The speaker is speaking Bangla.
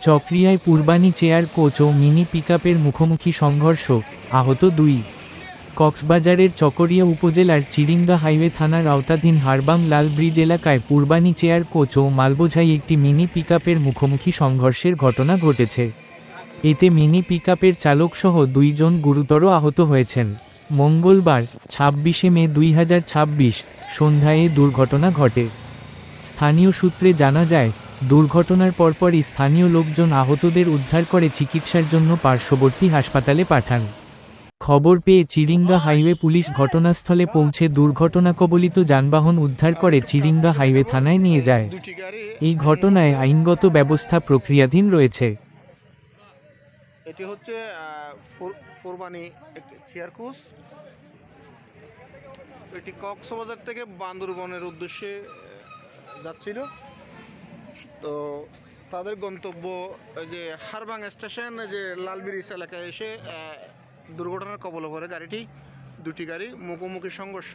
চকরিয়ায় পূর্বানী চেয়ার কোচ ও মিনি পিকআপের মুখোমুখি সংঘর্ষ, আহত 2। কক্সবাজারের চকরিয়া উপজেলার চিরিঙ্গা হাইওয়ে থানার আওতাধীন হারবাং লাল ব্রিজ এলাকায় পূর্বানী চেয়ার কোচ ও মালবোঝাই একটি মিনি পিকআপের মুখোমুখি সংঘর্ষের ঘটনা ঘটেছে। এতে মিনি পিকআপের চালকসহ 2 জন গুরুতর আহত হয়েছেন। মঙ্গলবার 26 মে 2026 সন্ধ্যায় এ দুর্ঘটনা ঘটে। স্থানীয় সূত্রে জানা যায়, দুর্ঘটনার পরপরই স্থানীয় লোকজন আহতদের উদ্ধার করে চিকিৎসার জন্য পার্শ্ববর্তী হাসপাতালে পাঠান। খবর পেয়ে চিরিঙ্গা হাইওয়ে পুলিশ ঘটনাস্থলে পৌঁছে দুর্ঘটনা কবলিত যানবাহন উদ্ধার করে চিরিঙ্গা হাইওয়ে থানায় নিয়ে যায়। এই ঘটনায় আইনগত ব্যবস্থা প্রক্রিয়াধীন রয়েছে। এটি হচ্ছে কোরবানি চেয়ার কোচ। এটি কক্সবাজার থেকে বান্দরবনের উদ্দেশ্যে যাচ্ছিল। তো তাদের গন্তব্য যে হারবাং স্টেশন, যে লাল ব্রিজ এলাকায় এসে দুর্ঘটনার কবলে পড়ে গাড়িটি। দুটি গাড়ি মুখোমুখি সংঘর্ষ।